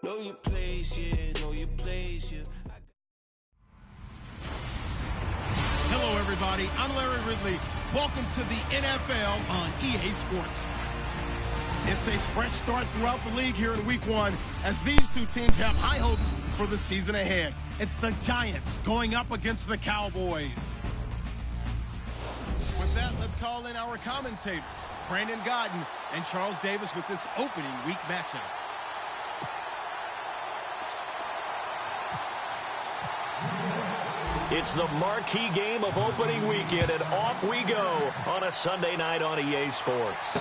Know your place, yeah, know your place, yeah. Hello, everybody. I'm Larry Ridley. Welcome to the NFL on EA Sports. It's a fresh start throughout the league here in Week 1 as these two teams have high hopes for the season ahead. It's the Giants going up against the Cowboys. With that, let's call in our commentators, Brandon Godden and Charles Davis, with this opening week matchup. It's the marquee game of opening weekend, and off we go on a Sunday night on EA Sports.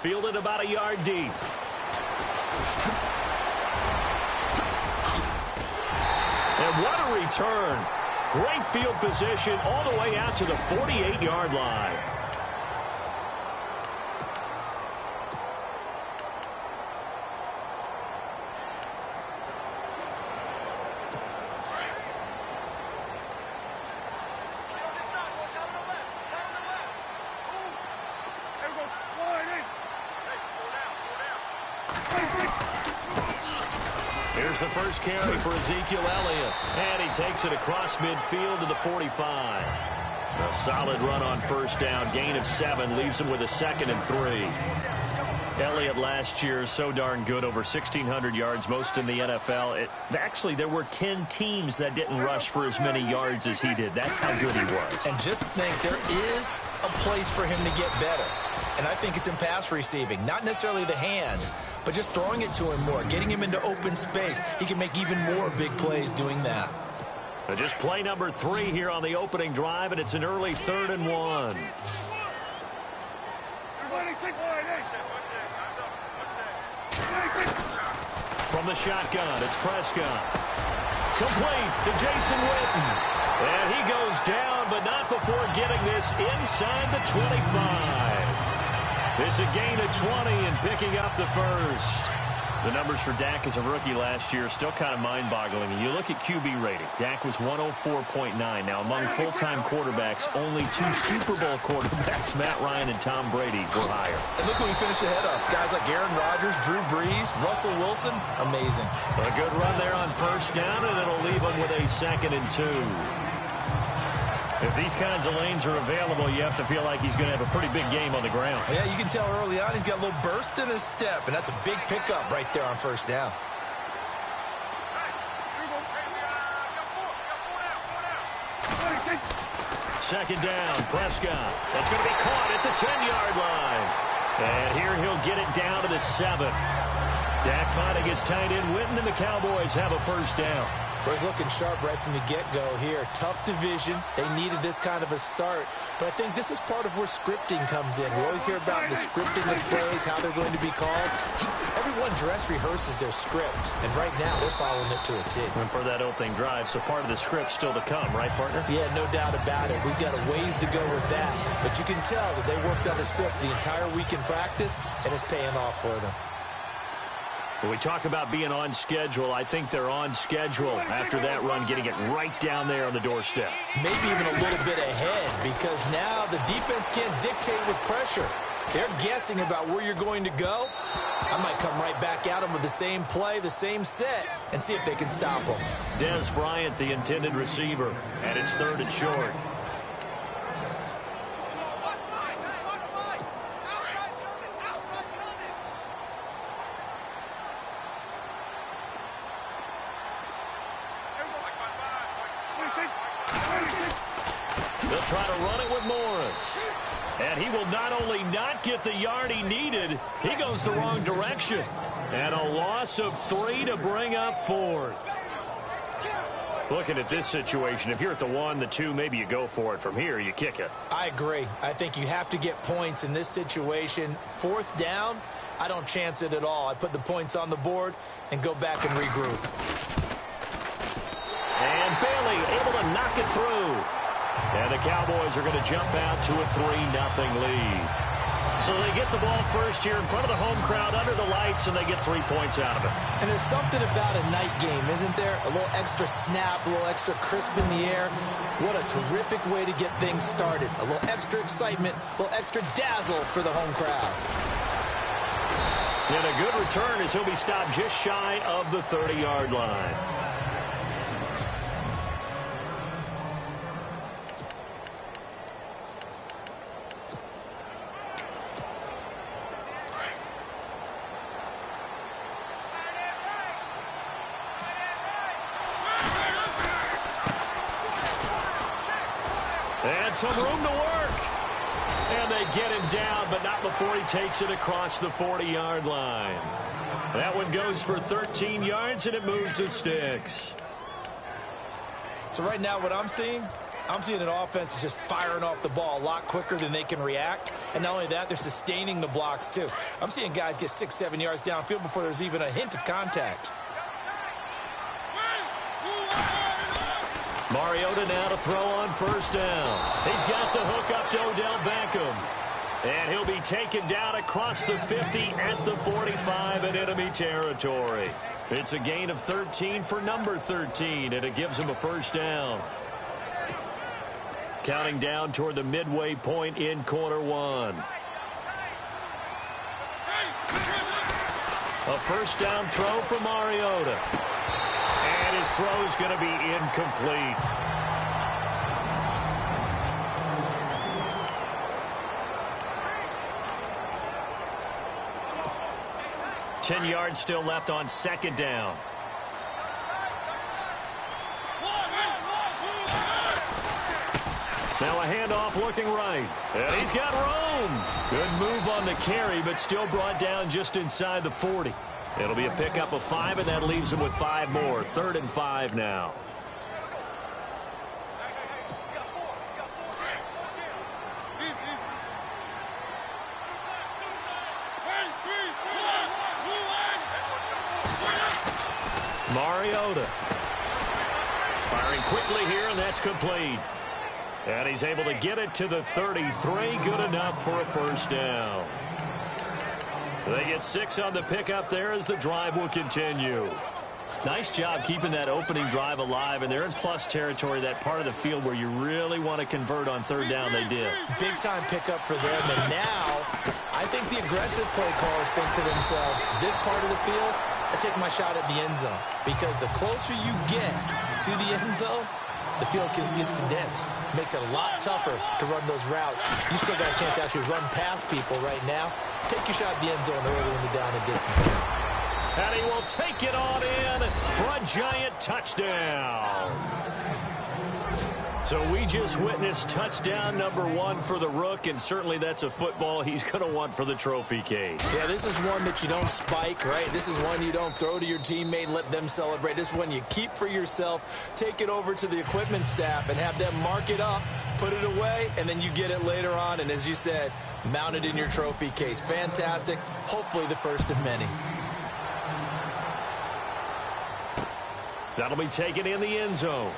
Fielded about a yard deep. And what a return. Great field position all the way out to the 48-yard line. Here's the first carry for Ezekiel Elliott. And he takes it across midfield to the 45. A solid run on first down. Gain of 7 leaves him with a 2nd and 3. Elliott last year is so darn good, over 1,600 yards, most in the NFL. Actually, there were 10 teams that didn't rush for as many yards as he did. That's how good he was. And just think, there is a place for him to get better. And I think it's in pass receiving. Not necessarily the hands, but just throwing it to him more, getting him into open space. He can make even more big plays doing that. Just play number 3 here on the opening drive, and it's an early 3rd and 1. From the shotgun, it's Prescott. Complete to Jason Witten. And he goes down, but not before getting this inside the 25. It's a gain of 20 and picking up the first. The numbers for Dak as a rookie last year are still kind of mind-boggling. And you look at QB rating. Dak was 104.9. Now, among full-time quarterbacks, only 2 Super Bowl quarterbacks, Matt Ryan and Tom Brady, were higher. And look who he finished ahead of. Guys like Aaron Rodgers, Drew Brees, Russell Wilson. Amazing. A good run there on first down, and it'll leave him with a 2nd and 2. If these kinds of lanes are available, you have to feel like he's going to have a pretty big game on the ground. Yeah, you can tell early on he's got a little burst in his step, and that's a big pickup right there on first down. Second down, Prescott. That's going to be caught at the 10-yard line. And here he'll get it down to the 7. Dak finding his tight end Witten, and the Cowboys have a first down. Well, he's looking sharp right from the get-go here. Tough division. They needed this kind of a start. But I think this is part of where scripting comes in. We always hear about the scripting of plays, how they're going to be called. Everyone dress rehearses their script. And right now, they're following it to a T. And for that opening drive, so part of the script still to come, right, partner? Yeah, no doubt about it. We've got a ways to go with that. But you can tell that they worked on the script the entire week in practice, and it's paying off for them. When we talk about being on schedule, I think they're on schedule after that run, getting it right down there on the doorstep. Maybe even a little bit ahead, because now the defense can't dictate with pressure. They're guessing about where you're going to go. I might come right back at them with the same play, the same set, and see if they can stop them. Dez Bryant, the intended receiver, and it's 3rd and short. They'll try to run it with Morris. And he will not only not get the yard he needed, he goes the wrong direction. And a loss of 3 to bring up 4th. Looking at this situation, if you're at the 1, the 2, maybe you go for it. From here, you kick it. I agree. I think you have to get points in this situation. 4th down, I don't chance it at all. I put the points on the board and go back and regroup. And Bailey able to knock it through. And the Cowboys are going to jump out to a 3-0 lead. So they get the ball first here in front of the home crowd under the lights, and they get 3 points out of it. And there's something about a night game, isn't there? A little extra snap, a little extra crisp in the air. What a terrific way to get things started. A little extra excitement, a little extra dazzle for the home crowd. And a good return as he'll be stopped just shy of the 30-yard line. And some room to work. And they get him down, but not before he takes it across the 40-yard line. That one goes for 13 yards, and it moves the sticks. So right now what I'm seeing an offense is just firing off the ball a lot quicker than they can react. And not only that, they're sustaining the blocks too. I'm seeing guys get 6-7 yards downfield before there's even a hint of contact. Mariota now to throw on first down. He's got the hook up to Odell Beckham. And he'll be taken down across the 50 at the 45 in enemy territory. It's a gain of 13 for number 13, and it gives him a first down. Counting down toward the midway point in quarter one. A first down throw for Mariota. And his throw is going to be incomplete. Ten yards still left on second down. Now a handoff looking right. And he's got room. Good move on the carry, but still brought down just inside the 40. It'll be a pickup of 5, and that leaves him with 5 more. 3rd and 5 now. Mariota. Firing quickly here, and that's complete. And he's able to get it to the 33. Good enough for a first down. They get 6 on the pickup there as the drive will continue. Nice job keeping that opening drive alive, and they're in plus territory, that part of the field where you really want to convert on 3rd down. They did. Big-time pickup for them, and now I think the aggressive play callers think to themselves, this part of the field, I take my shot at the end zone, because the closer you get to the end zone, the field gets condensed. Makes it a lot tougher to run those routes. You still got a chance to actually run past people right now. Take your shot at the end zone early in the down and distance game. And he will take it on in for a giant touchdown. So we just witnessed touchdown number 1 for the Rook, and certainly that's a football he's going to want for the trophy case. Yeah, this is one that you don't spike, right? This is one you don't throw to your teammate and let them celebrate. This is one you keep for yourself, take it over to the equipment staff and have them mark it up, put it away, and then you get it later on, and as you said, mount it in your trophy case. Fantastic. Hopefully the first of many. That'll be taken in the end zone.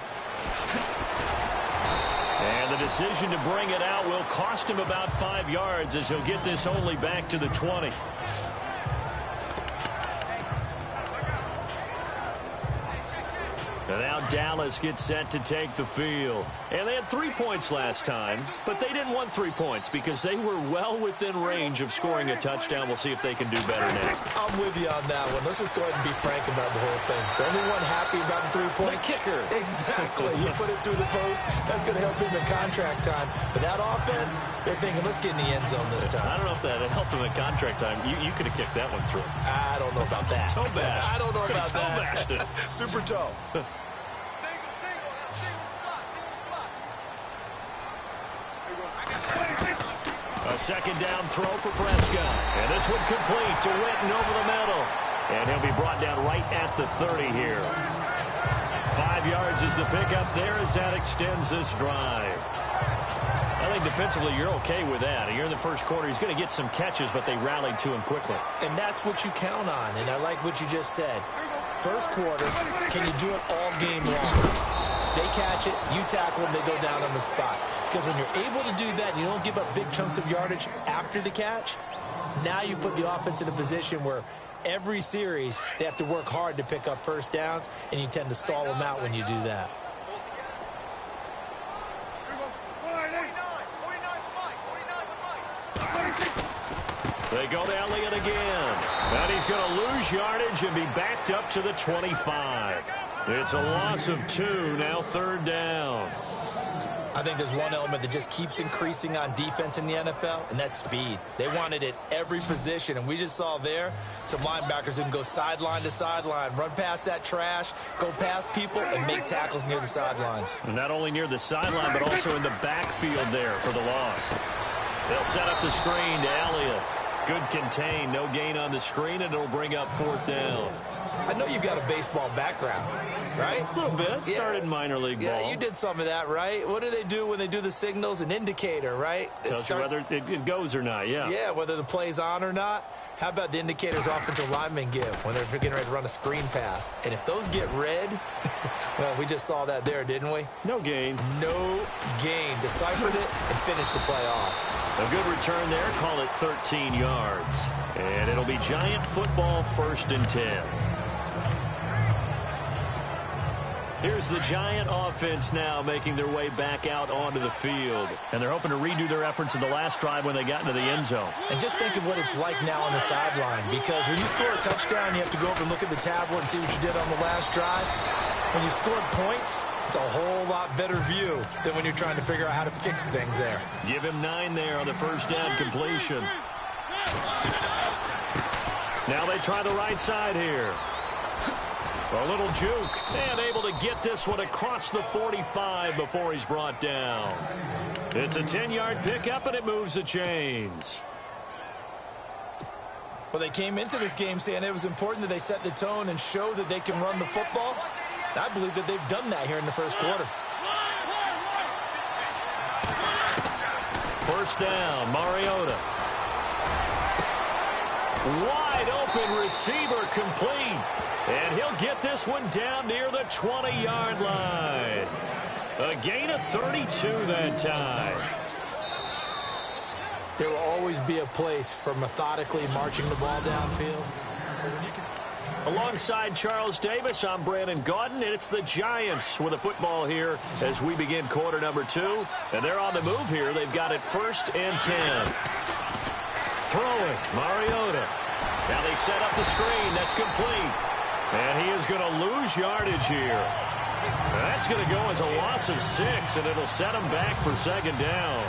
And the decision to bring it out will cost him about 5 yards, as he'll get this only back to the 20. And now Dallas gets set to take the field. And they had 3 points last time, but they didn't want 3 points because they were well within range of scoring a touchdown. We'll see if they can do better now. I'm with you on that one. Let's just go ahead and be frank about the whole thing. The only one happy about the 3-point? The kicker. Exactly. You put it through the post, that's going to help him in contract time. But that offense, they're thinking, let's get in the end zone this time. I don't know if that helped him in contract time. You could have kicked that one through. I don't know about that. Toe bash. I don't know about that. Super toe. A second down throw for Prescott. And this one complete to Witten over the middle. And he'll be brought down right at the 30 here. 5 yards is the pickup there as that extends this drive. I think defensively you're okay with that. You're in the first quarter. He's going to get some catches, but they rallied to him quickly. And that's what you count on. And I like what you just said. First quarter, can you do it all game long? They catch it, you tackle them, they go down on the spot. Because when you're able to do that and you don't give up big chunks of yardage after the catch, now you put the offense in a position where every series they have to work hard to pick up first downs, and you tend to stall them out when you do that. They go to Elliott again. going to lose yardage and be backed up to the 25. It's a loss of 2, now 3rd down. I think there's one element that just keeps increasing on defense in the NFL, and that's speed. They want it at every position, and we just saw there some linebackers who can go sideline to sideline, run past that trash, go past people, and make tackles near the sidelines. And not only near the sideline, but also in the backfield there for the loss. They'll set up the screen to Elliott. Good contain, no gain on the screen, and it'll bring up 4th down. I know you've got a baseball background, right? A little bit. Started in minor league ball. Yeah, you did some of that, right? What do they do when they do the signals? An indicator, right? Tells you whether it goes or not, yeah. Yeah, whether the play's on or not. How about the indicators offensive linemen give when they're getting ready to run a screen pass? And if those get red, well, we just saw that there, didn't we? No gain. No gain. Deciphered it and finished the play off. A good return there. Call it 13 yards. And it'll be Giant football, 1st and 10. Here's the Giant offense now making their way back out onto the field. And they're hoping to redo their efforts in the last drive when they got into the end zone. And just think of what it's like now on the sideline, because when you score a touchdown, you have to go over and look at the tablet and see what you did on the last drive. When you scored points, it's a whole lot better view than when you're trying to figure out how to fix things there. Give him 9 there on the 1st down completion. Now they try the right side here. A little juke, and able to get this one across the 45 before he's brought down. It's a 10-yard pickup, and it moves the chains. Well, they came into this game saying it was important that they set the tone and show that they can run the football. I believe that they've done that here in the 1st quarter. 1st down, Mariota. Wide open receiver complete. And he'll get this one down near the 20-yard line. A gain of 32 that time. There will always be a place for methodically marching the ball downfield. Alongside Charles Davis, I'm Brandon Gaudin, and it's the Giants with the football here as we begin quarter number 2. And they're on the move here. They've got it 1st and 10. Throwing, Mariota. Now they set up the screen. That's complete. And he is going to lose yardage here. That's going to go as a loss of 6, and it'll set him back for 2nd down.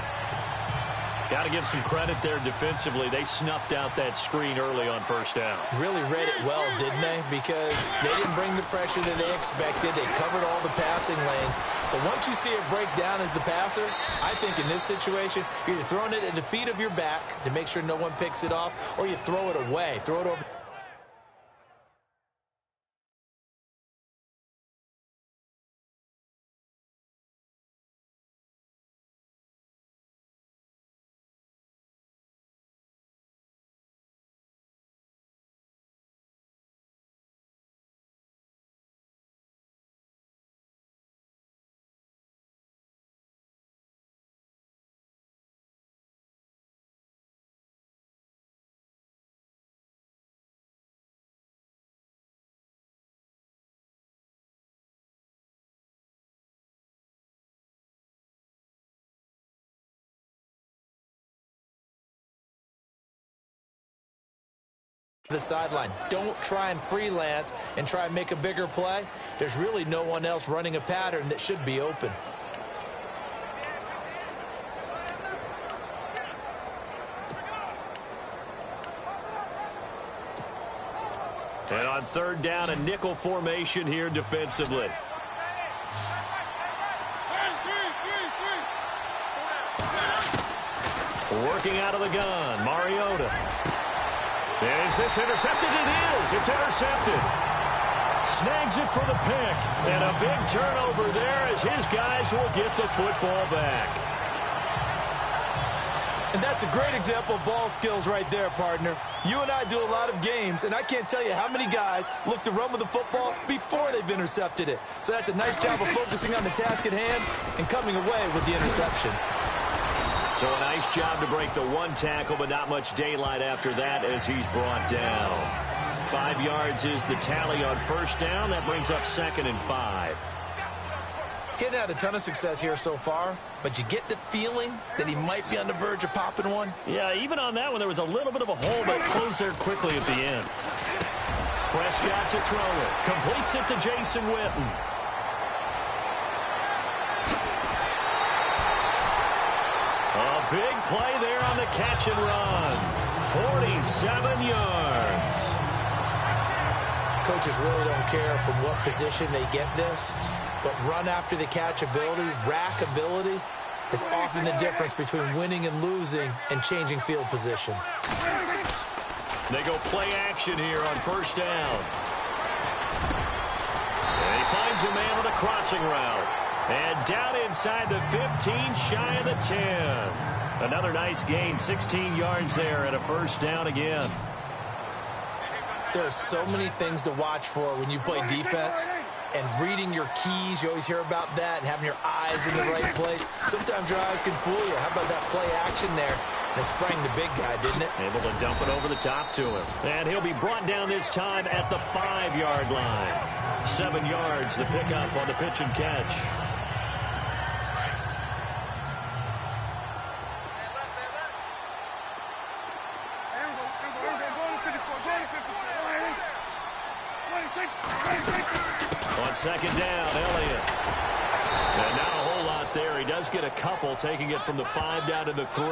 Got to give some credit there defensively. They snuffed out that screen early on 1st down. Really read it well, didn't they? Because they didn't bring the pressure that they expected. They covered all the passing lanes. So once you see it break down as the passer, I think in this situation, you're either throwing it at the feet of your back to make sure no one picks it off, or you throw it away. Throw it over. The sideline. Don't try and freelance and try and make a bigger play. There's really no one else running a pattern that should be open. And on 3rd down, a nickel formation here defensively. Working out of the gun, Mariota. Is this intercepted? It is. It's intercepted. Snags it for the pick. And a big turnover there as his guys will get the football back. And that's a great example of ball skills right there, partner. You and I do a lot of games, and I can't tell you how many guys look to run with the football before they've intercepted it. So that's a nice job of focusing on the task at hand and coming away with the interception. So a nice job to break the 1 tackle, but not much daylight after that as he's brought down. 5 yards is the tally on 1st down. That brings up 2nd and 5. Getting had a ton of success here so far, but you get the feeling that he might be on the verge of popping one. Yeah, even on that one, there was a little bit of a hole, but closed there quickly at the end. Prescott to throw it. Completes it to Jason Witten. A big play there on the catch and run. 47 yards. Coaches really don't care from what position they get this, but run after the catch ability, rack ability, is often the difference between winning and losing and changing field position. They go play action here on first down. And he finds a man on a crossing route. And down inside the 15, shy of the 10. Another nice gain, 16 yards there and a first down again. There are so many things to watch for when you play defense. And reading your keys, you always hear about that, and having your eyes in the right place. Sometimes your eyes can fool you. How about that play action there? It sprang the big guy, didn't it? Able to dump it over the top to him. And he'll be brought down this time at the 5-yard line. 7 yards, the pickup on the pitch and catch. On second down, Elliott. And not a whole lot there. He does get a couple, taking it from the 5 down to the 3.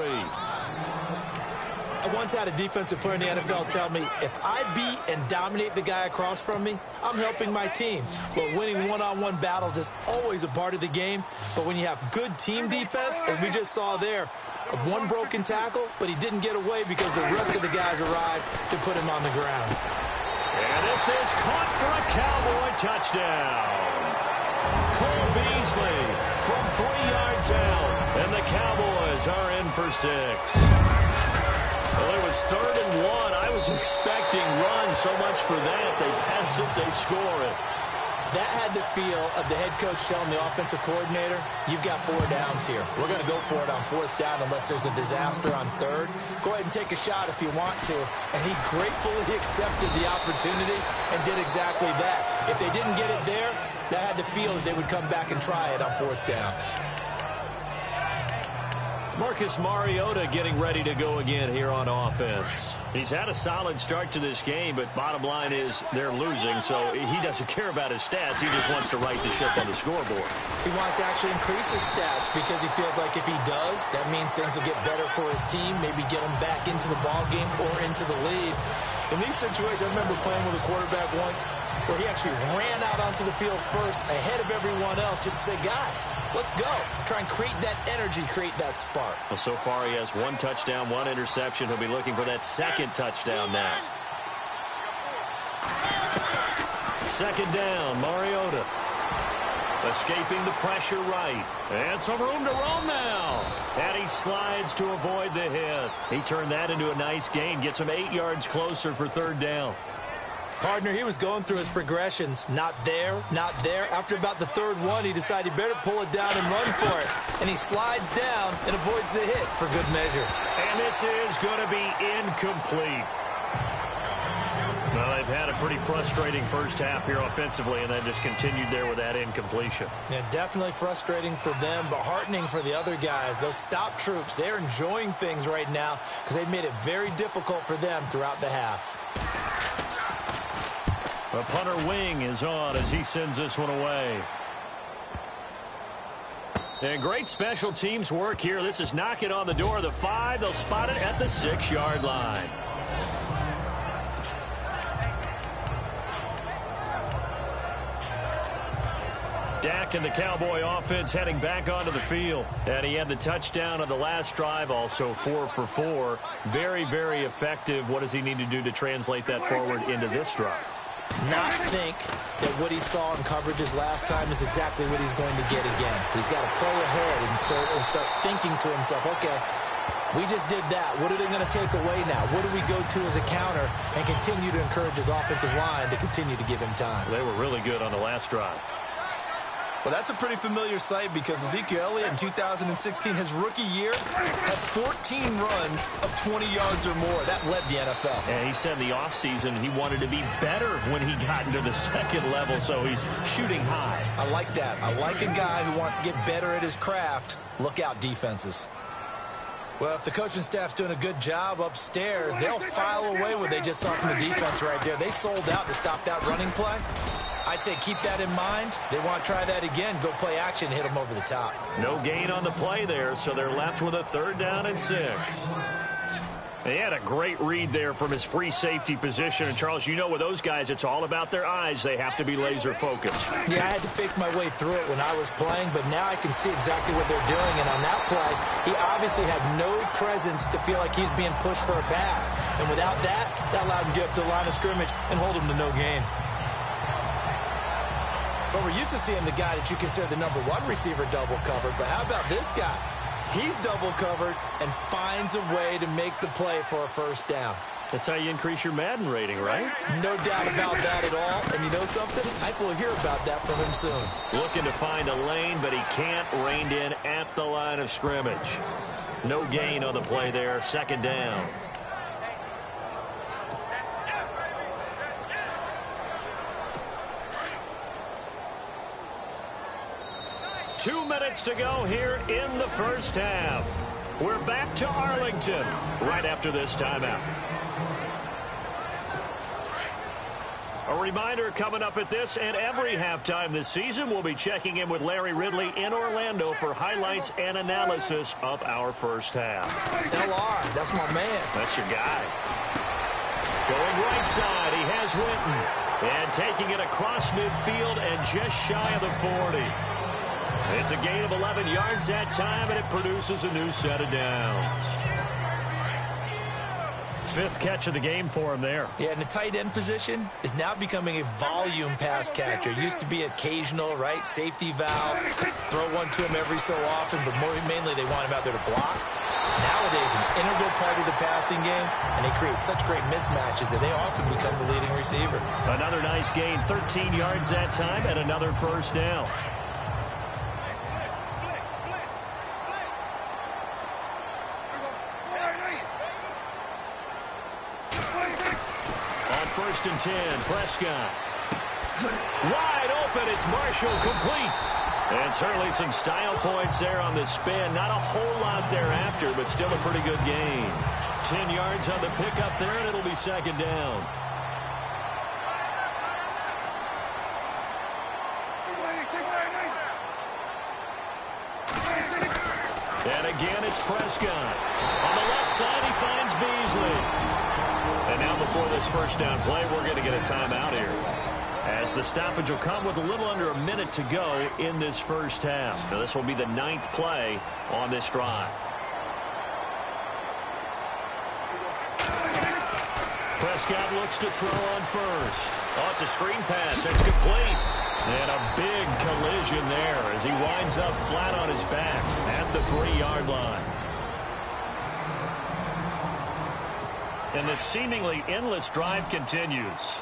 I once had a defensive player in the NFL tell me, if I beat and dominate the guy across from me, I'm helping my team. Well, winning one-on-one battles is always a part of the game, but when you have good team defense, as we just saw there, one broken tackle, but he didn't get away because the rest of the guys arrived to put him on the ground. And this is caught for a Cowboy touchdown. Cole Beasley from 3 yards out, and the Cowboys are in for 6. Well, it was 3rd and 1. I was expecting runs so much for that. They pass it, they score it. That had the feel of the head coach telling the offensive coordinator, you've got 4 downs here. We're going to go for it on 4th down unless there's a disaster on 3rd. Go ahead and take a shot if you want to. And he gratefully accepted the opportunity and did exactly that. If they didn't get it there, that had the feel that they would come back and try it on 4th down. Marcus Mariota getting ready to go again here on offense. He's had a solid start to this game, but bottom line is they're losing, so he doesn't care about his stats. He just wants to right the ship on the scoreboard. He wants to actually increase his stats because he feels like if he does, that means things will get better for his team, maybe get him back into the ball game or into the lead. In these situations, I remember playing with a quarterback once where he actually ran out onto the field first ahead of everyone else just to say, guys, let's go. Try and create that energy, create that spark. Well, so far he has 1 touchdown, 1 interception. He'll be looking for that 2nd touchdown now. 2nd down, Mariota. Escaping the pressure right. And some room to roam now. And he slides to avoid the hit. He turned that into a nice gain. Gets him 8 yards closer for 3rd down. Partner, he was going through his progressions. Not there, not there. After about the 3rd one, he decided he better pull it down and run for it. And he slides down and avoids the hit for good measure. And this is going to be incomplete. Well, they've had a pretty frustrating first half here offensively, and then just continued there with that incompletion. Yeah, definitely frustrating for them, but heartening for the other guys. Those stop troops, they're enjoying things right now because they've made it very difficult for them throughout the half. The punter wing is on as he sends this one away. And great special teams work here. This is knocking on the door of the 5. They'll spot it at the 6-yard line. Dak and the Cowboy offense heading back onto the field. And he had the touchdown on the last drive, also 4 for 4. Very, very effective. What does he need to do to translate that forward into this drive? Not think that what he saw in coverages last time is exactly what he's going to get again. He's got to play ahead and start thinking to himself, okay, we just did that. What are they going to take away now? What do we go to as a counter? And continue to encourage his offensive line to continue to give him time. They were really good on the last drive. Well, that's a pretty familiar sight because Ezekiel Elliott in 2016, his rookie year, had 14 runs of 20 yards or more. That led the NFL. Yeah, he said in the offseason he wanted to be better when he got into the second level, so he's shooting high. I like that. I like a guy who wants to get better at his craft. Look out, defenses. Well, if the coaching staff's doing a good job upstairs, they'll file away what they just saw from the defense right there. They sold out to stop that running play. I'd say keep that in mind. They want to try that again. Go play action, hit them over the top. No gain on the play there, so they're left with a 3rd down and 6. They had a great read there from his free safety position. And, Charles, you know with those guys, it's all about their eyes. They have to be laser-focused. Yeah, I had to fake my way through it when I was playing, but now I can see exactly what they're doing. And on that play, he obviously had no presence to feel like he's being pushed for a pass. And without that, that allowed him to get up to the line of scrimmage and hold him to no gain. But we're used to seeing the guy that you consider the #1 receiver double covered. But how about this guy? He's double covered and finds a way to make the play for a 1st down. That's how you increase your Madden rating, right? No doubt about that at all. And you know something? I will hear about that from him soon. Looking to find a lane, but he can't. Reined in at the line of scrimmage. No gain on the play there. 2nd down. Two minutes to go here in the 1st half. We're back to Arlington right after this timeout. A reminder coming up at this and every halftime this season, we'll be checking in with Larry Ridley in Orlando for highlights and analysis of our 1st half. LR, that's my man. That's your guy. Going right side, he has Witten. And taking it across midfield and just shy of the 40. It's a gain of 11 yards that time, and it produces a new set of downs. 5th catch of the game for him there. Yeah, and the tight end position is now becoming a volume pass catcher. Used to be occasional, right? Safety valve. Throw one to him every so often, but mainly they want him out there to block. Nowadays, an integral part of the passing game, and they create such great mismatches that they often become the leading receiver. Another nice gain, 13 yards that time, and another 1st down. On 1st and 10, Prescott. Wide open, it's Marshall, complete. And certainly some style points there on the spin. Not a whole lot thereafter, but still a pretty good gain. 10 yards on the pickup there, and it'll be 2nd down. And again, it's Prescott. On the left side, he finds Beasley. And now before this 1st down play, we're going to get a timeout here, as the stoppage will come with a little under a minute to go in this 1st half. Now, this will be the 9th play on this drive. Prescott looks to throw on 1st. Oh, it's a screen pass. It's complete. And a big collision there as he winds up flat on his back at the 3-yard line. And the seemingly endless drive continues.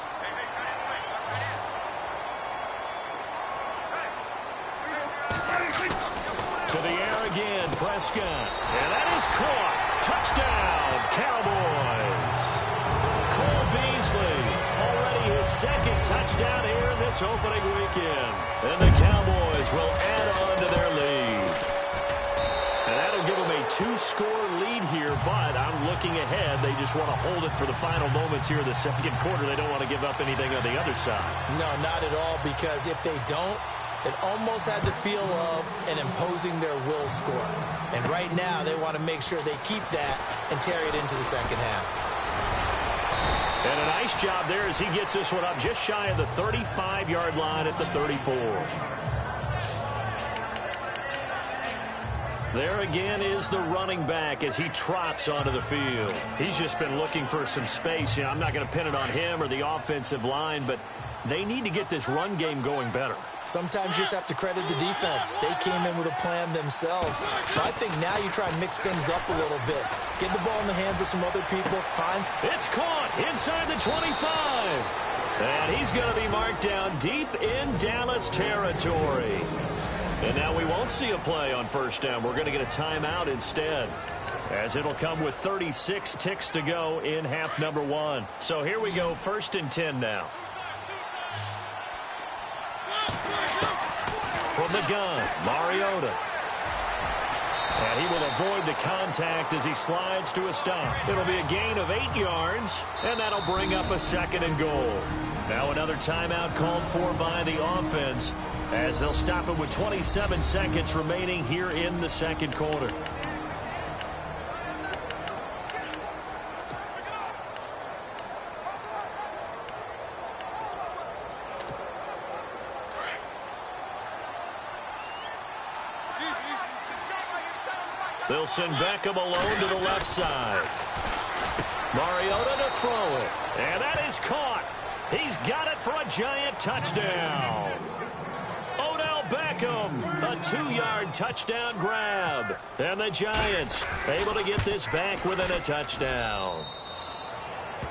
To the air again, Prescott. And that is caught. Touchdown, Cowboys. Cole Beasley, already his 2nd touchdown here in this opening weekend. And the Cowboys will add on to their lead. And that'll give them a 2-score lead here, but I'm looking ahead. They just want to hold it for the final moments here in the 2nd quarter. They don't want to give up anything on the other side. No, not at all, because if they don't, it almost had the feel of an imposing their will score. And right now, they want to make sure they keep that and carry it into the 2nd half. And a nice job there as he gets this one up just shy of the 35-yard line at the 34. There again is the running back as he trots onto the field. He's just been looking for some space. You know, I'm not going to pin it on him or the offensive line, but they need to get this run game going better. Sometimes you just have to credit the defense. They came in with a plan themselves. So I think now you try and mix things up a little bit. Get the ball in the hands of some other people. It's caught inside the 25. And he's going to be marked down deep in Dallas territory. And now we won't see a play on first down. We're going to get a timeout instead, as it'll come with 36 ticks to go in half number 1. So here we go, 1st and 10 now. From the gun, Mariota. And he will avoid the contact as he slides to a stop. It'll be a gain of 8 yards, and that'll bring up a 2nd and goal. Now another timeout called for by the offense, as they'll stop it with 27 seconds remaining here in the 2nd quarter. They'll send Beckham alone to the left side. Mariota to throw it. And that is caught. He's got it for a giant touchdown. Odell Beckham, a 2-yard touchdown grab. And the Giants able to get this back within a touchdown.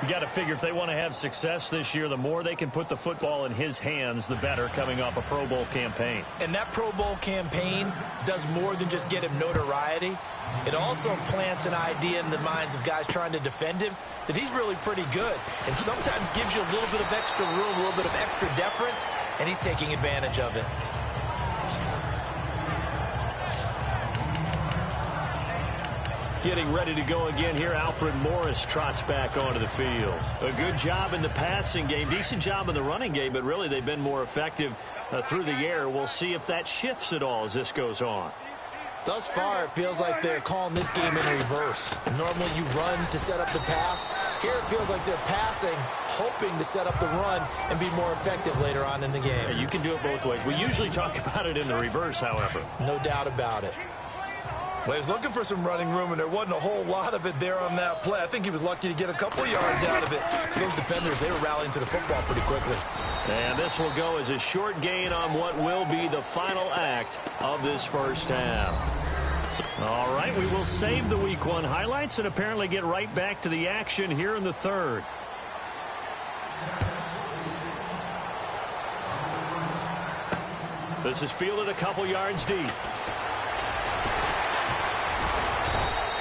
You got to figure if they want to have success this year, the more they can put the football in his hands, the better, coming off a Pro Bowl campaign. And that Pro Bowl campaign does more than just get him notoriety. It also plants an idea in the minds of guys trying to defend him that he's really pretty good, and sometimes gives you a little bit of extra room, a little bit of extra deference, and he's taking advantage of it. Getting ready to go again here, Alfred Morris trots back onto the field. A good job in the passing game, decent job in the running game, but really they've been more effective through the air. We'll see if that shifts at all as this goes on. Thus far, it feels like they're calling this game in reverse. Normally you run to set up the pass. Here it feels like they're passing, hoping to set up the run and be more effective later on in the game. Yeah, you can do it both ways. We usually talk about it in the reverse, however. No doubt about it. Well, he was looking for some running room, and there wasn't a whole lot of it there on that play. I think he was lucky to get a couple yards out of it, because those defenders, they were rallying to the football pretty quickly. And this will go as a short gain on what will be the final act of this first half. All right, we will save the Week 1 highlights and apparently get right back to the action here in the 3rd. This is fielded a couple yards deep.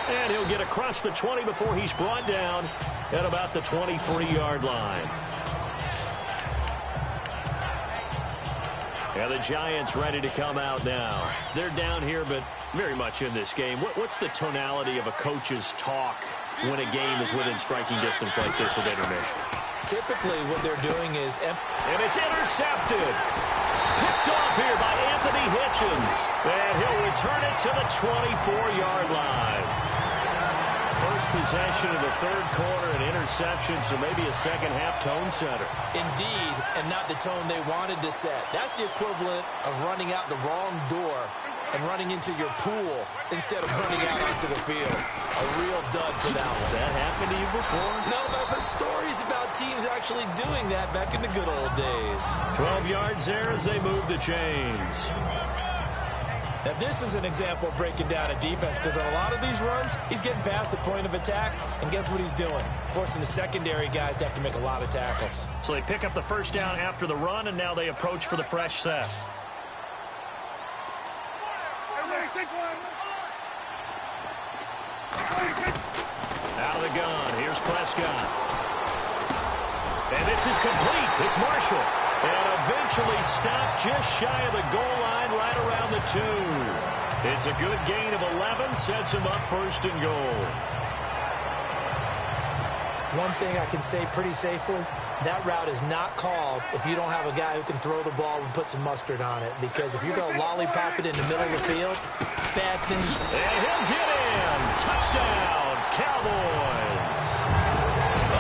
And he'll get across the 20 before he's brought down at about the 23-yard line. And the Giants ready to come out now. They're down here, but very much in this game. What's the tonality of a coach's talk when a game is within striking distance like this at intermission? Typically, what they're doing is... And it's intercepted. Picked off here by Anthony Hitchens. And he'll return it to the 24-yard line. First possession of the 3rd quarter, an interception, so maybe a second-half tone setter. Indeed, and not the tone they wanted to set. That's the equivalent of running out the wrong door and running into your pool instead of running out onto the field. A real dud for that one. Has that happened to you before? No, but I've heard stories about teams actually doing that back in the good old days. 12 yards there as they move the chains. Now, this is an example of breaking down a defense, because on a lot of these runs, he's getting past the point of attack, and guess what he's doing? Forcing the secondary guys to have to make a lot of tackles. So they pick up the first down after the run, and now they approach for the fresh set. Out of the gun, here's Prescott. And this is complete. It's Marshall. And eventually stopped just shy of the goal line right around the 2. It's a good gain of 11, sets him up 1st and goal. One thing I can say pretty safely, that route is not called if you don't have a guy who can throw the ball and put some mustard on it. Because if you're going to lollipop it in the middle of the field, bad things. And he'll get in. Touchdown, Cowboys.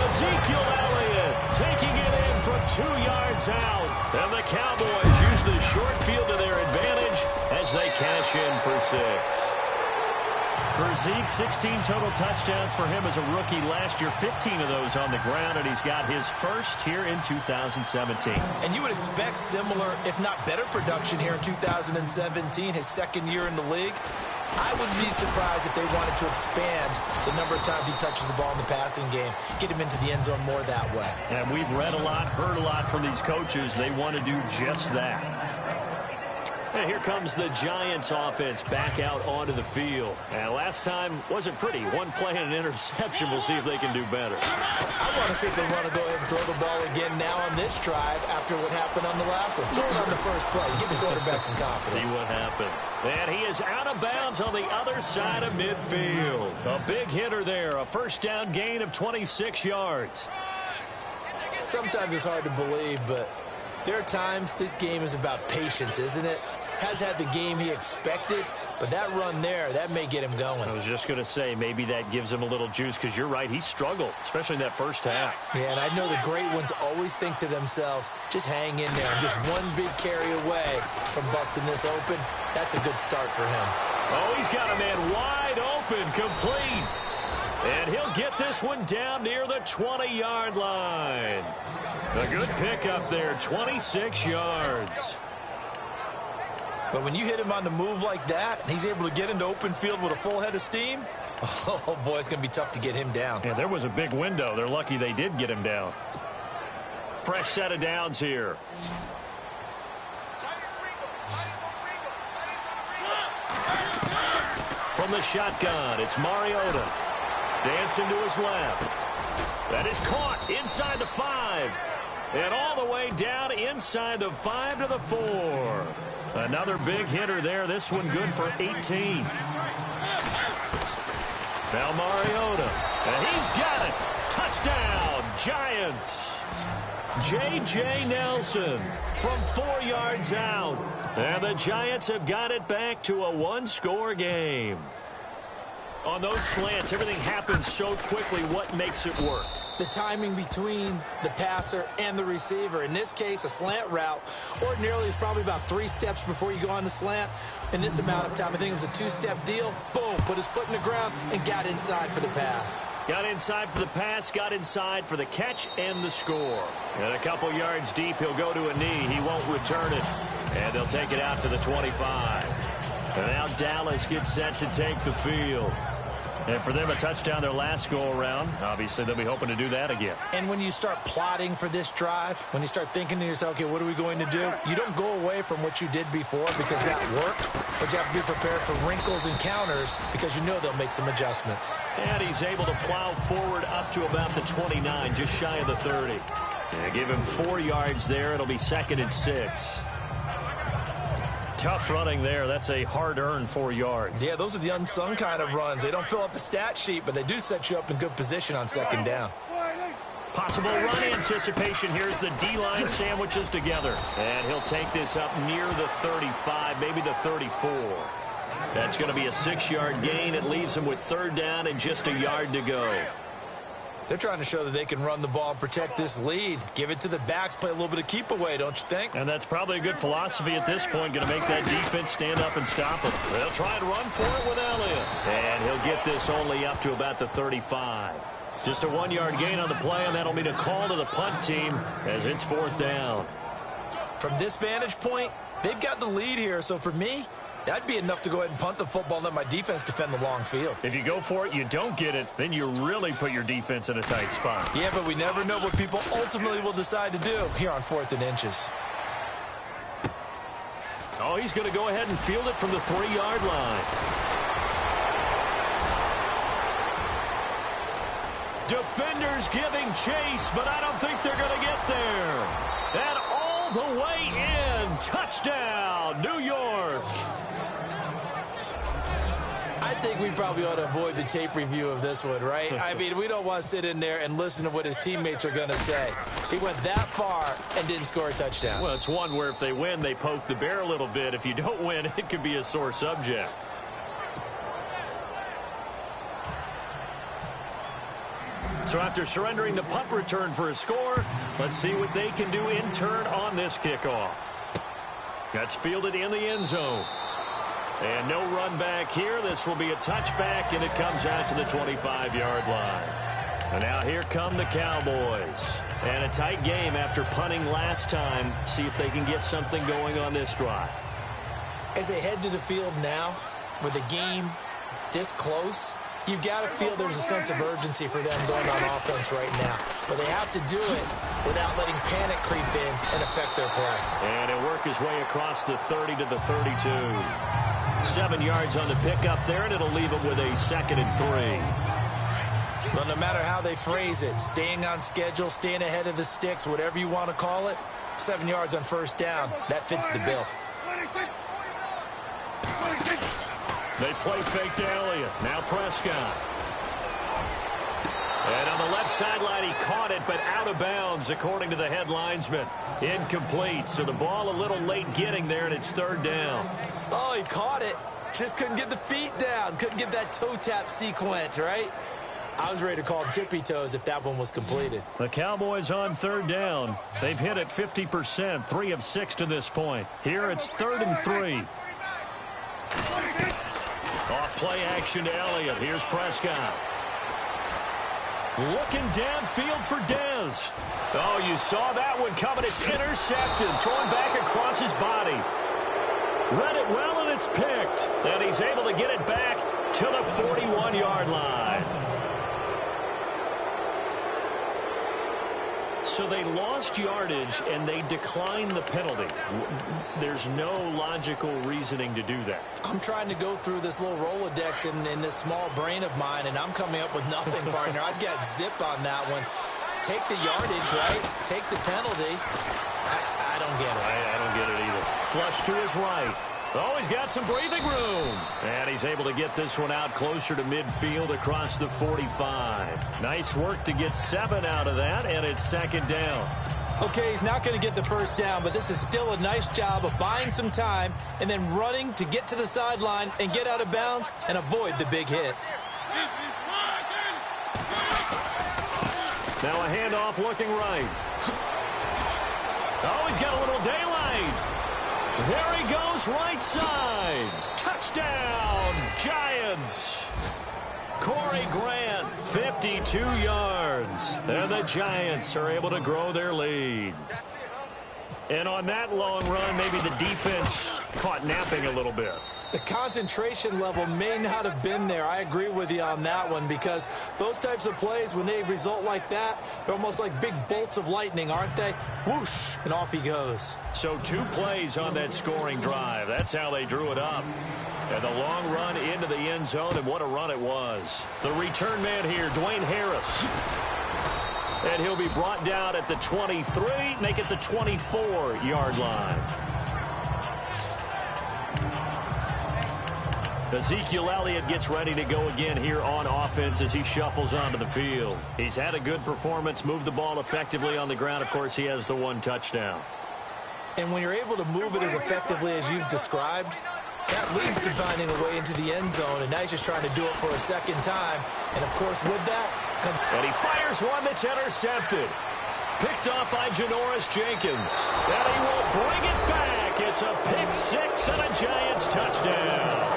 Ezekiel Elliott taking it in from 2 yards out. And the Cowboys use the short field to their advantage as they cash in for 6. For Zeke, 16 total touchdowns for him as a rookie last year, 15 of those on the ground, and he's got his first here in 2017. And you would expect similar, if not better, production here in 2017, his 2nd year in the league. I wouldn't be surprised if they wanted to expand the number of times he touches the ball in the passing game, get him into the end zone more that way. And we've read a lot, heard a lot from these coaches. They want to do just that. And here comes the Giants offense back out onto the field. And last time wasn't pretty. One play and an interception. We'll see if they can do better. I want to see if they want to go ahead and throw the ball again now on this drive after what happened on the last one. Throw it on the first play. Give the quarterback some confidence. See what happens. And he is out of bounds on the other side of midfield. A big hitter there. A first down gain of 26 yards. Sometimes it's hard to believe, but there are times this game is about patience, isn't it? Has had the game he expected, but that run there, that may get him going. I was just going to say, maybe that gives him a little juice, because you're right, he struggled, especially in that first half. Yeah, and I know the great ones always think to themselves, just hang in there. I'm just one big carry away from busting this open. That's a good start for him. Oh, he's got a man wide open, complete. And he'll get this one down near the 20-yard line. A good pickup there, 26 yards. But when you hit him on the move like that, and he's able to get into open field with a full head of steam, oh, boy, it's going to be tough to get him down. Yeah, there was a big window. They're lucky they did get him down. Fresh set of downs here. From the shotgun, it's Mariota. Dancing to his left. That is caught inside the 5. And all the way down inside the 5 to the 4. Another big hitter there. This one good for 18. Now Mariota. And he's got it. Touchdown, Giants. J.J. Nelson from 4 yards out. And the Giants have got it back to a one-score game. On those slants, everything happens so quickly. What makes it work? The timing between the passer and the receiver. In this case, a slant route ordinarily is probably about 3 steps before you go on the slant. In this amount of time, I think it was a 2-step deal. Boom, put his foot in the ground and got inside for the pass. Got inside for the pass, got inside for the catch and the score. And a couple yards deep, he'll go to a knee. He won't return it. And they'll take it out to the 25. And now Dallas gets set to take the field. And for them, a touchdown their last go-around. Obviously, they'll be hoping to do that again. And when you start plotting for this drive, when you start thinking to yourself, okay, what are we going to do? You don't go away from what you did before because that worked, but you have to be prepared for wrinkles and counters because you know they'll make some adjustments. And he's able to plow forward up to about the 29, just shy of the 30. And give him 4 yards there. It'll be 2nd and 6. Tough running there. That's a hard-earned 4 yards. Yeah, those are the unsung kind of runs. They don't fill up the stat sheet, but they do set you up in good position on 2nd down. Possible run anticipation. Here's the D-line sandwiches together. And he'll take this up near the 35, maybe the 34. That's going to be a 6-yard gain. It leaves him with 3rd down and just a yard to go. They're trying to show that they can run the ball and protect this lead. Give it to the backs, play a little bit of keep away, don't you think? And that's probably a good philosophy at this point, going to make that defense stand up and stop them. They'll try and run for it with Elliott. And he'll get this only up to about the 35. Just a 1-yard gain on the play, and that'll mean a call to the punt team as it's 4th down. From this vantage point, they've got the lead here, so for me, that'd be enough to go ahead and punt the football and let my defense defend the long field. If you go for it, you don't get it, then you really put your defense in a tight spot. Yeah, but we never know what people ultimately will decide to do here on 4th and inches. Oh, he's going to go ahead and field it from the 3-yard line. Defenders giving chase, but I don't think they're going to get there. And all the way in. Touchdown, New York. I think we probably ought to avoid the tape review of this one, right? I mean, we don't want to sit in there and listen to what his teammates are going to say. He went that far and didn't score a touchdown. Well, it's one where if they win, they poke the bear a little bit. If you don't win, it could be a sore subject. So after surrendering the punt return for a score, let's see what they can do in turn on this kickoff. That's fielded in the end zone. And no run back here. This will be a touchback, and it comes out to the 25-yard line. And now here come the Cowboys. And a tight game after punting last time. See if they can get something going on this drive. As they head to the field now, with a game this close, you've got to feel there's a sense of urgency for them going on offense right now. But they have to do it without letting panic creep in and affect their play. And he'll work his way across the 30 to the 32. 7 yards on the pickup there, and it'll leave him with a 2nd and 3. Well, no matter how they phrase it, staying on schedule, staying ahead of the sticks, whatever you want to call it, 7 yards on first down, that fits the bill. They play fake to Elliott. Now Prescott. And on the left sideline, he caught it, but out of bounds, according to the head linesman. Incomplete. So the ball a little late getting there, and it's 3rd down. Oh, he caught it. Just couldn't get the feet down. Couldn't get that toe tap sequence, right? I was ready to call him tippy toes if that one was completed. The Cowboys on 3rd down. They've hit it 50%, 3 of 6 to this point. Here it's 3rd and 3. Off play action to Elliott. Here's Prescott. Looking downfield for Dez. Oh, you saw that one coming. It's intercepted. Thrown back across his body. Read it well, and it's picked. And he's able to get it back to the 41-yard line. So they lost yardage, and they declined the penalty. There's no logical reasoning to do that. I'm trying to go through this little Rolodex in this small brain of mine, and I'm coming up with nothing, partner. I've got zip on that one. Take the yardage, right? Take the penalty. I don't get it. I don't get it either. Flush to his right. Oh, he's got some breathing room. And he's able to get this one out closer to midfield across the 45. Nice work to get 7 out of that, and it's 2nd down. Okay, he's not going to get the first down, but this is still a nice job of buying some time and then running to get to the sideline and get out of bounds and avoid the big hit. Now a handoff looking right. Oh, he's got a little daylight. There he goes, right side. Touchdown, Giants. Corey Grant, 52 yards. And the Giants are able to grow their lead. And on that long run, maybe the defense caught napping a little bit. The concentration level may not have been there. I agree with you on that one, because those types of plays, when they result like that, they're almost like big bolts of lightning, aren't they? Whoosh, and off he goes. So 2 plays on that scoring drive. That's how they drew it up. And the long run into the end zone, and what a run it was. The return man here, Dwayne Harris. And he'll be brought down at the 23, make it the 24-yard line. Ezekiel Elliott gets ready to go again here on offense as he shuffles onto the field. He's had a good performance, moved the ball effectively on the ground. Of course, he has the 1 touchdown. And when you're able to move it as effectively as you've described, that leads to finding a way into the end zone, and now he's just trying to do it for a 2nd time. And, of course, with that comes... And he fires one that's intercepted. Picked off by Janoris Jenkins. And he will bring it back. It's a pick 6 and a Giants touchdown.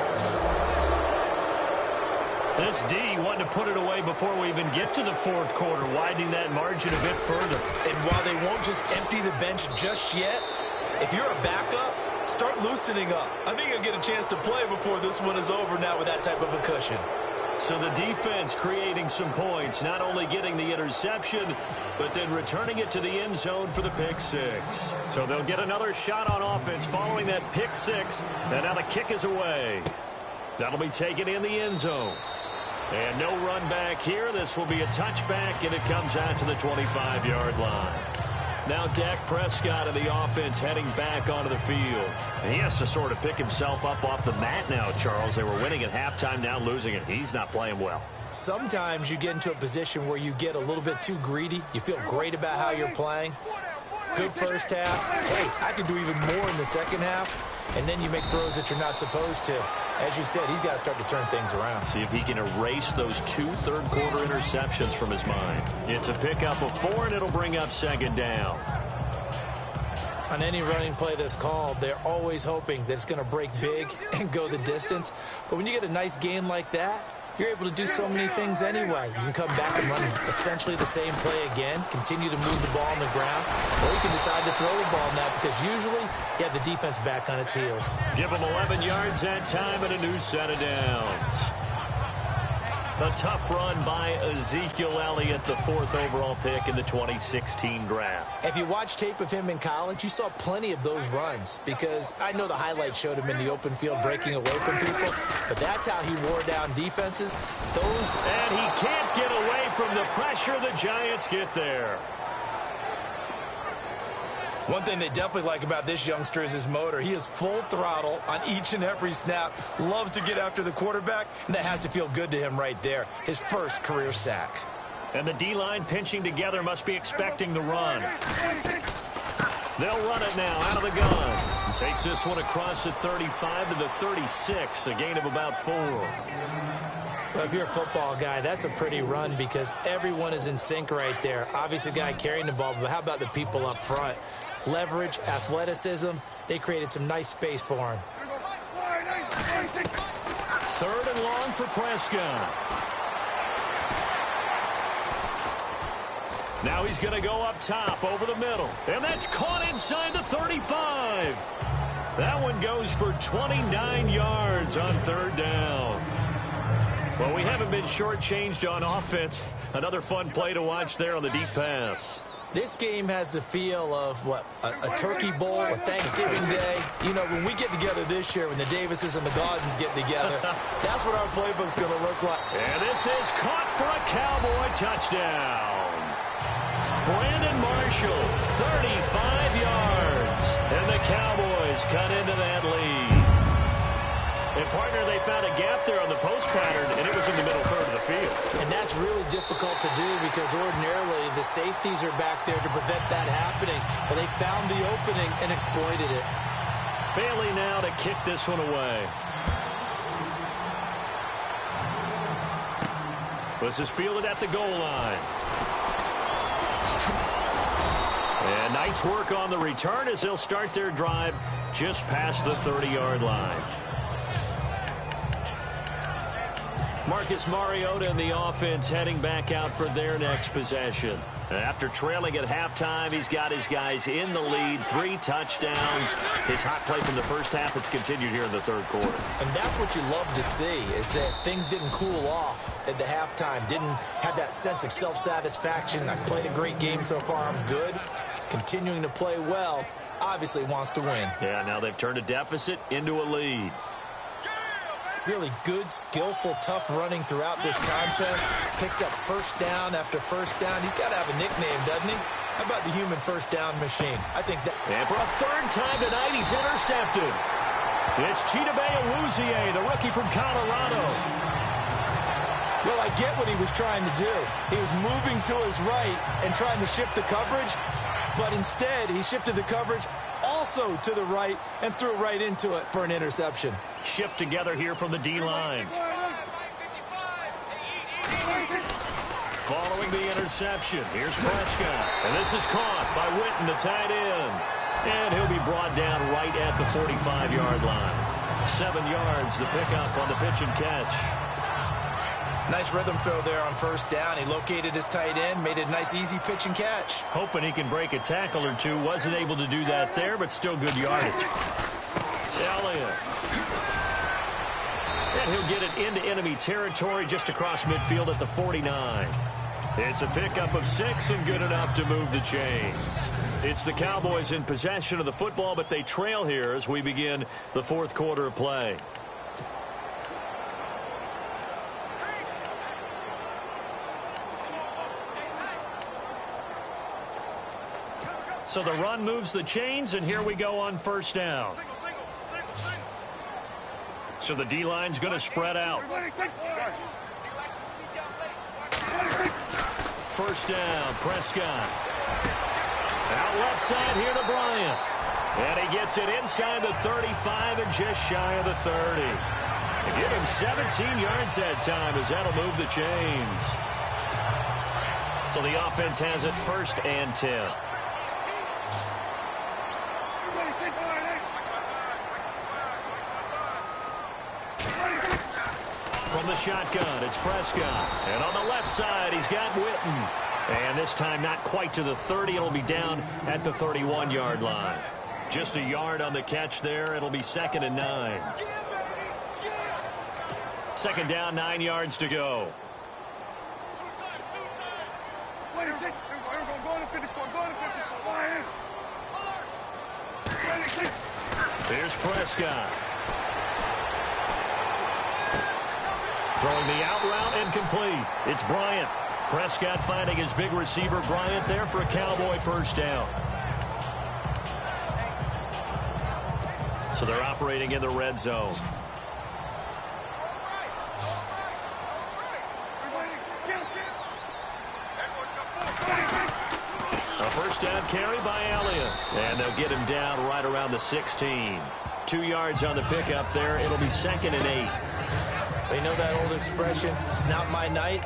This D wanted to put it away before we even get to the 4th quarter, widening that margin a bit further. And while they won't just empty the bench just yet, if you're a backup, start loosening up. I think you'll get a chance to play before this one is over now with that type of a cushion. So the defense creating some points, not only getting the interception, but then returning it to the end zone for the pick 6. So they'll get another shot on offense following that pick 6, and now the kick is away. That'll be taken in the end zone. And no run back here. This will be a touchback, and it comes out to the 25-yard line. Now Dak Prescott of the offense heading back onto the field. And he has to sort of pick himself up off the mat now, Charles. They were winning at halftime, now losing it. He's not playing well. Sometimes you get into a position where you get a little bit too greedy. You feel great about how you're playing. Good first half. Hey, I can do even more in the second half. And then you make throws that you're not supposed to. As you said, he's got to start to turn things around. See if he can erase those 2 third-quarter interceptions from his mind. It's a pickup of 4, and it'll bring up 2nd down. On any running play that's called, they're always hoping that it's going to break big and go the distance. But when you get a nice gain like that, you're able to do so many things anyway. You can come back and run essentially the same play again, continue to move the ball on the ground, or you can decide to throw the ball now because usually you have the defense back on its heels. Give them 11 yards that time and a new set of downs. A tough run by Ezekiel Elliott, the 4th overall pick in the 2016 draft. If you watch tape of him in college, you saw plenty of those runs because I know the highlights showed him in the open field breaking away from people, but that's how he wore down defenses. And he can't get away from the pressure. The Giants get there. One thing they definitely like about this youngster is his motor. He is full throttle on each and every snap. Loves to get after the quarterback, and that has to feel good to him right there. His first career sack. And the D-line pinching together must be expecting the run. They'll run it now out of the gun. Takes this one across the 35 to the 36, a gain of about 4. Well, if you're a football guy, that's a pretty run because everyone is in sync right there. Obviously, the guy carrying the ball, but how about the people up front? Leverage, athleticism, they created some nice space for him. 3rd and long for Prescott. Now he's going to go up top over the middle. And that's caught inside the 35. That one goes for 29 yards on 3rd down. Well, we haven't been shortchanged on offense. Another fun play to watch there on the deep pass. This game has the feel of, a turkey bowl, a Thanksgiving day. You know, when we get together this year, when the Davises and the Gaudens get together, that's what our playbook's going to look like. And this is caught for a Cowboy touchdown. Brandon Marshall, 35 yards. And the Cowboys cut into that lead. And, partner, they found a gap there on the post pattern, and it was in the middle third of the field. And that's really difficult to do because ordinarily the safeties are back there to prevent that happening. But they found the opening and exploited it. Bailey now to kick this one away. This is fielded at the goal line. And nice work on the return as they'll start their drive just past the 30-yard line. Marcus Mariota and the offense heading back out for their next possession. And after trailing at halftime, he's got his guys in the lead, 3 touchdowns. His hot play from the first half, it's continued here in the 3rd quarter. And that's what you love to see, is that things didn't cool off at the halftime, didn't have that sense of self-satisfaction. I played a great game so far, I'm good. Continuing to play well, obviously wants to win. Yeah, now they've turned a deficit into a lead. Really good, skillful, tough running throughout this contest. Picked up first down after first down. He's got to have a nickname, doesn't he? How about the human first down machine? I think that... And for a 3rd time tonight, he's intercepted. It's Chidobe Awuzie, the rookie from Colorado. Well, I get what he was trying to do. He was moving to his right and trying to shift the coverage, but instead he shifted the coverage also to the right and threw right into it for an interception. Shift together here from the D-line. Following the interception, here's Prescott. And this is caught by Witten, the tight end. And he'll be brought down right at the 45-yard line. 7 yards, the pickup on the pitch and catch. Nice rhythm throw there on first down. He located his tight end, made a nice easy pitch and catch. Hoping he can break a tackle or two. Wasn't able to do that there, but still good yardage. Elliott. And he'll get it into enemy territory just across midfield at the 49. It's a pickup of 6 and good enough to move the chains. It's the Cowboys in possession of the football, but they trail here as we begin the 4th quarter of play. So the run moves the chains, and here we go on first down. So the D-line's going to spread out. First down, Prescott. Out left side here to Bryant. And he gets it inside the 35 and just shy of the 30. They give him 17 yards that time as that'll move the chains. So the offense has it 1st and 10. from the shotgun, it's Prescott. And on the left side, he's got Witten. And this time not quite to the 30. It'll be down at the 31-yard line. Just a yard on the catch there. It'll be 2nd and 9. 2nd down, 9 yards to go. Here's Prescott. Throwing the out route, incomplete. It's Bryant. Prescott finding his big receiver, Bryant, there for a Cowboy first down. So they're operating in the red zone. A first down carry by Elliott. And they'll get him down right around the 16. 2 yards on the pickup there. It'll be 2nd and 8. They know that old expression, it's not my night.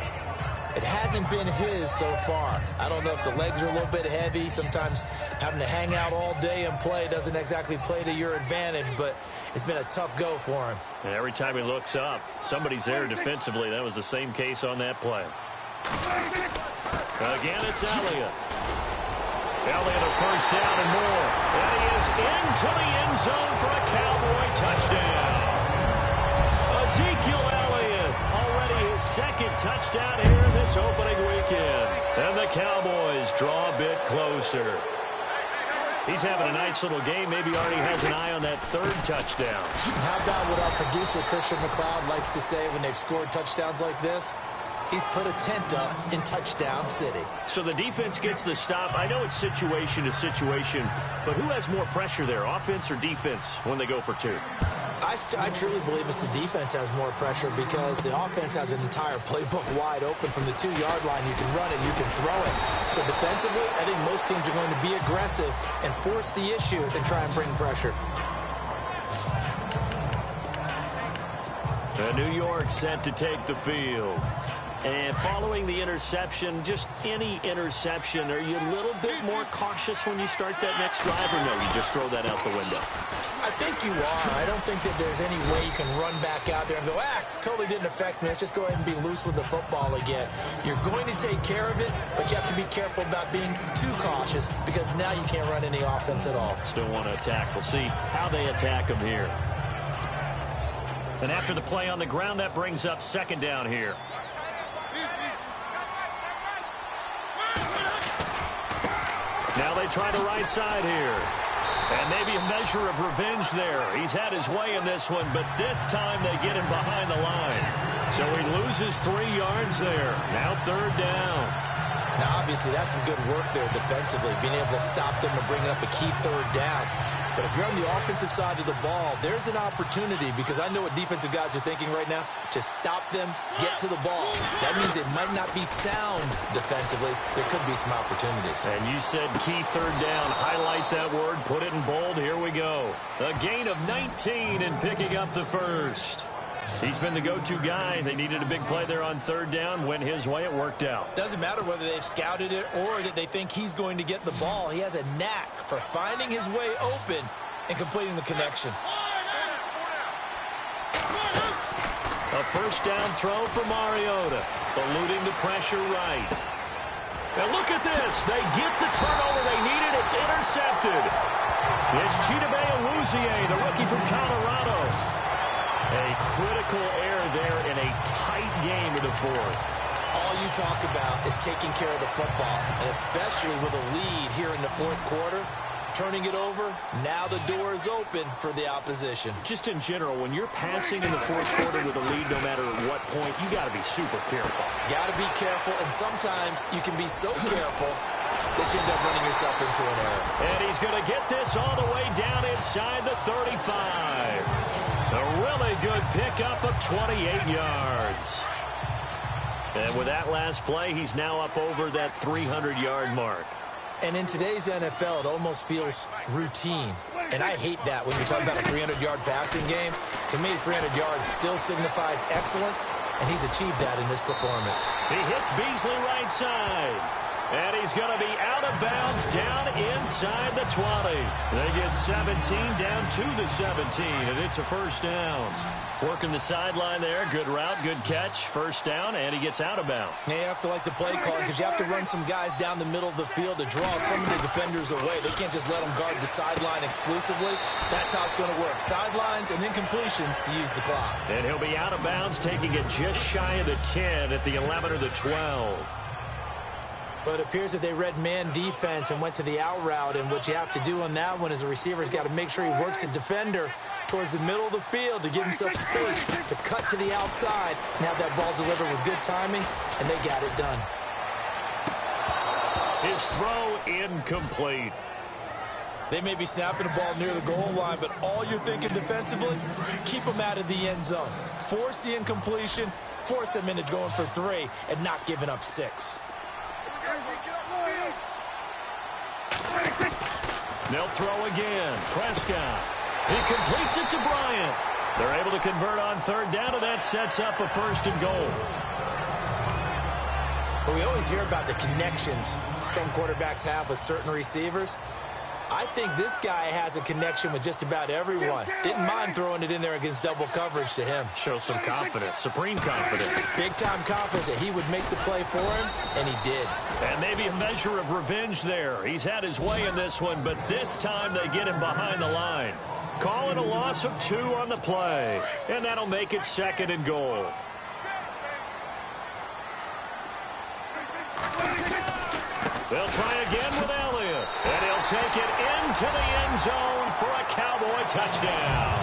It hasn't been his so far. I don't know if the legs are a little bit heavy. Sometimes having to hang out all day and play doesn't exactly play to your advantage, but it's been a tough go for him. And every time he looks up, somebody's there defensively. That was the same case on that play. Again, it's Elliott. Elliott a first down and more. And he is into the end zone for a Cowboy touchdown. Ezekiel Elliott, already his 2nd touchdown here this opening weekend. And the Cowboys draw a bit closer. He's having a nice little game. Maybe already has an eye on that 3rd touchdown. How about what our producer, Christian McLeod, likes to say when they've scored touchdowns like this? He's put a tent up in Touchdown City. So the defense gets the stop. I know it's situation to situation, but who has more pressure there, offense or defense, when they go for 2? I truly believe it's the defense has more pressure because the offense has an entire playbook wide open from the 2-yard line. You can run it, you can throw it. So defensively, I think most teams are going to be aggressive and force the issue and try and bring pressure. New York set to take the field. And following the interception, just any interception, are you a little bit more cautious when you start that next drive, or no, you just throw that out the window? I think you are. I don't think that there's any way you can run back out there and go, totally didn't affect me. Let's just go ahead and be loose with the football again. You're going to take care of it, but you have to be careful about being too cautious because now you can't run any offense at all. Still want to attack. We'll see how they attack them here. And after the play on the ground, that brings up 2nd down here. Now they try the right side here. And maybe a measure of revenge there. He's had his way in this one, but this time they get him behind the line. So he loses 3 yards there. Now 3rd down. Now, obviously, that's some good work there defensively, being able to stop them and bring up a key 3rd down. But if you're on the offensive side of the ball, there's an opportunity because I know what defensive guys are thinking right now. Just stop them, get to the ball. That means it might not be sound defensively. There could be some opportunities. And you said key 3rd down. Highlight that word. Put it in bold. Here we go. A gain of 19 and picking up the 1st. He's been the go-to guy. They needed a big play there on 3rd down. Went his way. It worked out. Doesn't matter whether they've scouted it or that they think he's going to get the ball. He has a knack for finding his way open and completing the connection. A first down throw for Mariota. Eluding the pressure right. And look at this. They get the turnover they needed. It's intercepted. It's Chidobe Awuzie, the rookie from Colorado. A critical error there in a tight game in the 4th. All you talk about is taking care of the football, and especially with a lead here in the 4th quarter, turning it over, now the door is open for the opposition. Just in general, when you're passing in the 4th quarter with a lead, no matter at what point, you got to be super careful. Got to be careful, and sometimes you can be so careful that you end up running yourself into an error. And he's going to get this all the way down inside the 35. A really good pickup of 28 yards. And with that last play, he's now up over that 300-yard mark. And in today's NFL, it almost feels routine. And I hate that when you're talking about a 300-yard passing game. To me, 300 yards still signifies excellence, and he's achieved that in this performance. He hits Beasley right side. And he's going to be out of bounds down inside the 20. They get 17 down to the 17, and it's a first down. Working the sideline there. Good route, good catch. First down, and he gets out of bounds. Yeah, you have to like the play call because you have to run some guys down the middle of the field to draw some of the defenders away. They can't just let them guard the sideline exclusively. That's how it's going to work. Sidelines and incompletions to use the clock. And he'll be out of bounds, taking it just shy of the 10 at the 11 or the 12. But it appears that they read man defense and went to the out route, and what you have to do on that one is the receiver's got to make sure he works the defender towards the middle of the field to give himself space to cut to the outside and have that ball delivered with good timing, and they got it done. His throw incomplete. They may be snapping the ball near the goal line, but all you're thinking defensively, keep them out of the end zone. Force the incompletion, force them into going for 3, and not giving up 6. They'll throw again. Prescott. He completes it to Bryant. They're able to convert on third down, and that sets up a first and goal. But we always hear about the connections some quarterbacks have with certain receivers. I think this guy has a connection with just about everyone. Didn't mind throwing it in there against double coverage to him. Shows some confidence, supreme confidence. Big-time confidence that he would make the play for him, and he did. And maybe a measure of revenge there. He's had his way in this one, but this time they get him behind the line. Call it a loss of 2 on the play, and that'll make it second and goal. They'll try again with Elliott, and he'll take it into the end zone for a Cowboy touchdown.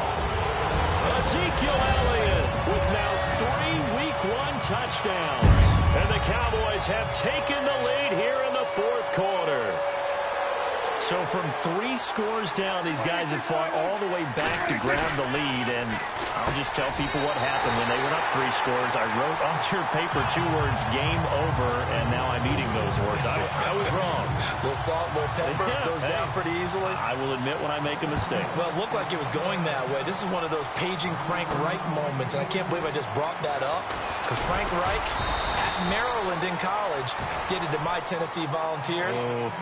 Ezekiel Elliott with now 3 Week 1 touchdowns, and the Cowboys have taken the lead here in the 4th quarter. So from 3 scores down, these guys have fought all the way back to grab the lead, and I'll just tell people what happened when they went up 3 scores. I wrote on your paper 2 words, game over, and now I'm eating those words. I was wrong. A little salt, a little pepper, goes down pretty easily. I will admit when I make a mistake. Well, it looked like it was going that way. This is one of those paging Frank Reich moments, and I can't believe I just brought that up, because Frank Reich at Maryland in college did it to my Tennessee Volunteers,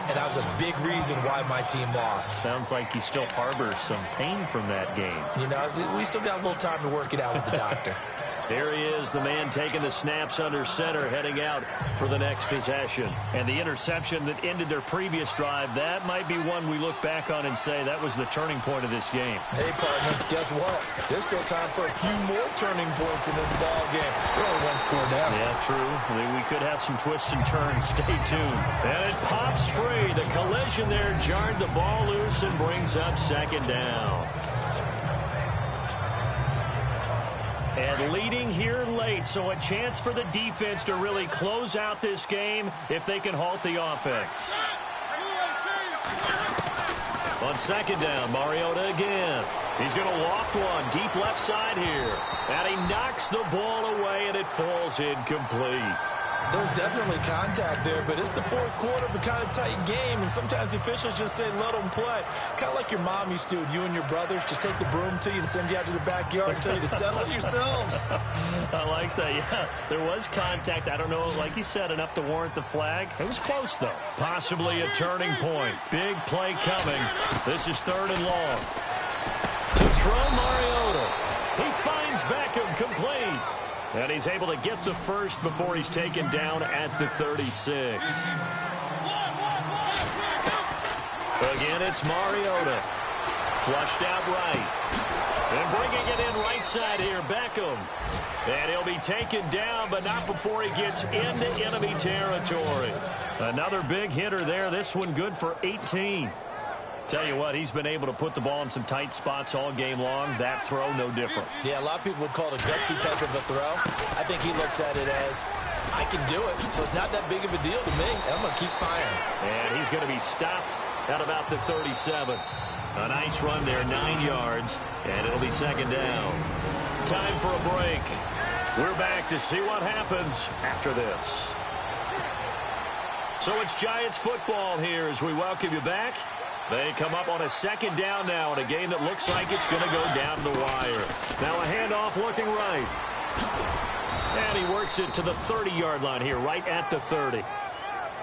and that was a big reason why my team lost. Sounds like he still harbors some pain from that game. You know, we still got a little time to work it out with the doctor. Here he is, the man taking the snaps under center, heading out for the next possession. And the interception that ended their previous drive, that might be one we look back on and say that was the turning point of this game. Hey, partner, guess what? There's still time for a few more turning points in this ball game. They're only 1 score down. Yeah, true. We could have some twists and turns. Stay tuned. And it pops free. The collision there jarred the ball loose and brings up second down. And leading here late, so a chance for the defense to really close out this game if they can halt the offense. On second down, Mariota again. He's going to loft one deep left side here. And he knocks the ball away, and it falls incomplete. There's definitely contact there, but it's the 4th quarter of a kind of tight game, and sometimes the officials just say, let them play. Kind of like your mom used to, you and your brothers, just take the broom to you and send you out to the backyard and tell you to settle it yourselves. I like that, yeah. There was contact. I don't know, like you said, enough to warrant the flag. It was close, though. Possibly a turning point. Big play coming. This is 3rd and long. To throw Mariota. He finds Beckham complete. And he's able to get the first before he's taken down at the 36. Again, it's Mariota. Flushed out right. And bringing it in right side here, Beckham. And he'll be taken down, but not before he gets into enemy territory. Another big hitter there. This one good for 18. Tell you what, he's been able to put the ball in some tight spots all game long. That throw, no different. Yeah, a lot of people would call it a gutsy type of a throw. I think he looks at it as, I can do it, so it's not that big of a deal to me, and I'm going to keep firing. And he's going to be stopped at about the 37. A nice run there, 9 yards, and it'll be second down. Time for a break. We're back to see what happens after this. So it's Giants football here as we welcome you back. They come up on a second down now in a game that looks like it's going to go down the wire. Now a handoff looking right. And he works it to the 30-yard line here, right at the 30.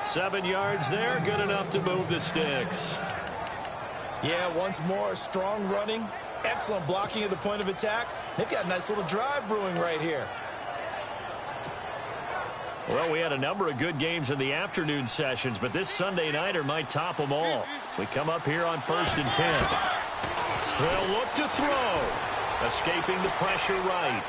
7 yards there, good enough to move the sticks. Yeah, once more, strong running, excellent blocking at the point of attack. They've got a nice little drive brewing right here. Well, we had a number of good games in the afternoon sessions, but this Sunday nighter might top them all. So we come up here on 1st and 10. They'll look to throw. Escaping the pressure right.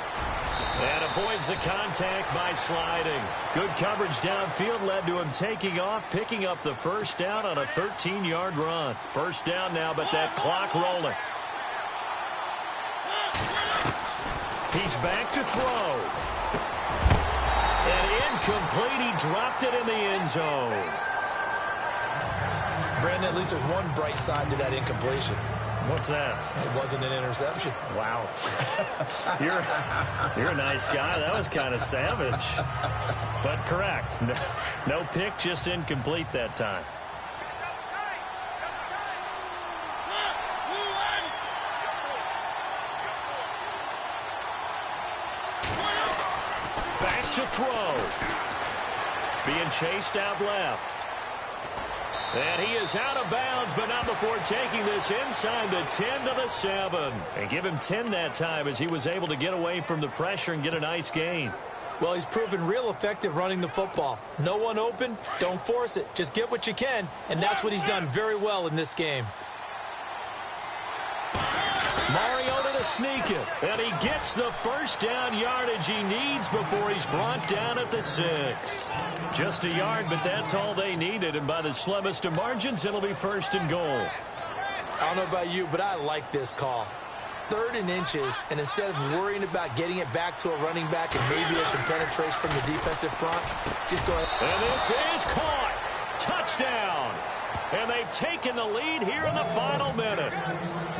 And avoids the contact by sliding. Good coverage downfield led to him taking off, picking up the first down on a 13-yard run. First down now, but that clock rolling. He's back to throw. And incomplete. He dropped it in the end zone. Brandon, at least there's one bright side to that incompletion. What's that? It wasn't an interception. Wow. You're a nice guy. That was kind of savage. But correct. No pick, just incomplete that time. Back to throw. Being chased out left. And he is out of bounds, but not before taking this inside the 10 to the 7. And give him 10 that time as he was able to get away from the pressure and get a nice gain. Well, he's proven real effective running the football. No one open, don't force it. Just get what you can, and that's what he's done very well in this game. Mariota to sneak it, and he gets the first down yardage he needs before he's brought down at the 6. Just a yard, but that's all they needed, and by the slimmest of margins, it'll be 1st and goal. I don't know about you, but I like this call. 3rd and inches, and instead of worrying about getting it back to a running back and maybe there's some penetration from the defensive front, just go ahead. And this is caught. Touchdown. And they've taken the lead here in the final minute.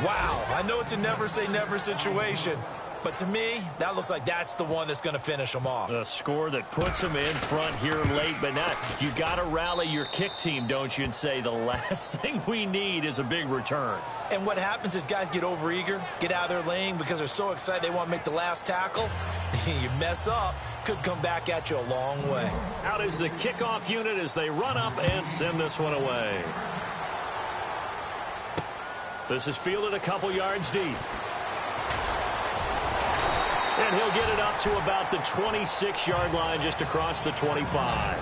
Wow, I know it's a never-say-never situation, but to me, that looks like that's the one that's going to finish them off. A score that puts them in front here late, but not. You got to rally your kick team, don't you, and say the last thing we need is a big return. And what happens is guys get overeager, get out of their lane because they're so excited they want to make the last tackle. You mess up, could come back at you a long way. Out is the kickoff unit as they run up and send this one away. This is fielded a couple yards deep. And he'll get it up to about the 26-yard line just across the 25.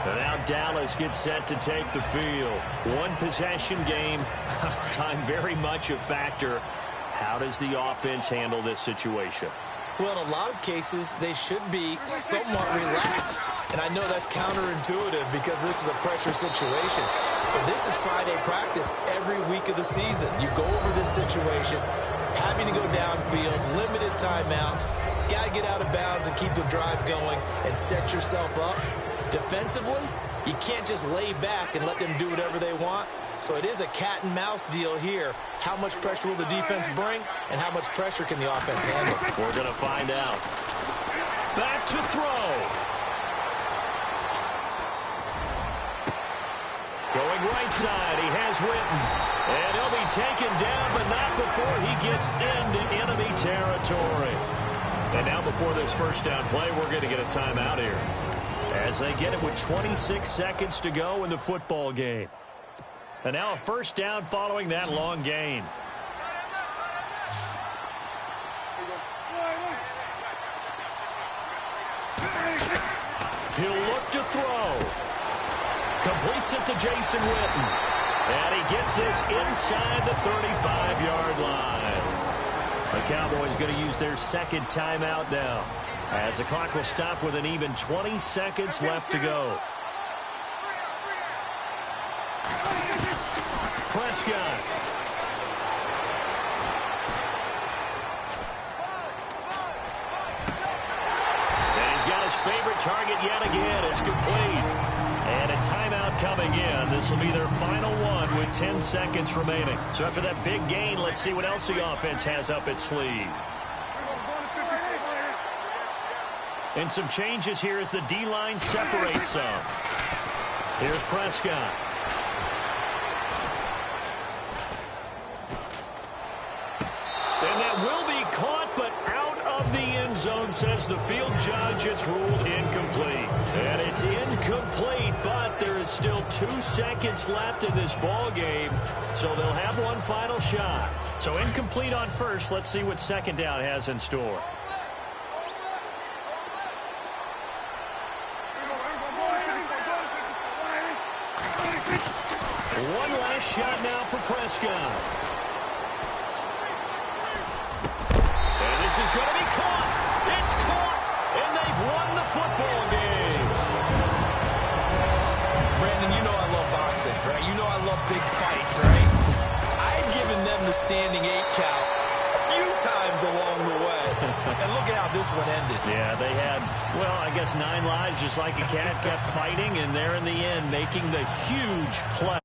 And now Dallas gets set to take the field. One possession game. Time very much a factor. How does the offense handle this situation? Well, in a lot of cases, they should be somewhat relaxed. And I know that's counterintuitive because this is a pressure situation. But this is Friday practice every week of the season. You go over this situation, having to go downfield, limited timeouts, got to get out of bounds and keep the drive going and set yourself up. Defensively, you can't just lay back and let them do whatever they want. So it is a cat and mouse deal here. How much pressure will the defense bring, and how much pressure can the offense handle? We're going to find out. Back to throw. Going right side, he has Witten. And he'll be taken down, but not before he gets into enemy territory. And now before this first down play, we're going to get a timeout here. As they get it with 26 seconds to go in the football game. And now a first down following that long gain. He'll look to throw. Completes it to Jason Witten. And he gets this inside the 35-yard line. The Cowboys going to use their second timeout now, as the clock will stop with an even 20 seconds left to go. Prescott. And he's got his favorite target yet again. It's complete. And a timeout coming in. This will be their final one with 10 seconds remaining. So after that big gain, let's see what else the offense has up its sleeve. And some changes here as the D-line separates some. Here's Prescott. And that will be caught, but out of the end zone, says as the field judge, it's ruled incomplete. And it's incomplete, but there is still 2 seconds left in this ball game, so they'll have one final shot. So incomplete on first. Let's see what second down has in store. One last shot now for Prescott. And this is going to be caught. It's caught, and they've won the football game. Brandon, you know I love boxing, right? You know I love big fights, right? I've given them the standing 8 count a few times along the way. And look at how this one ended. Yeah, they had, well, I guess 9 lives, just like a cat kept fighting, and there in the end making the huge play.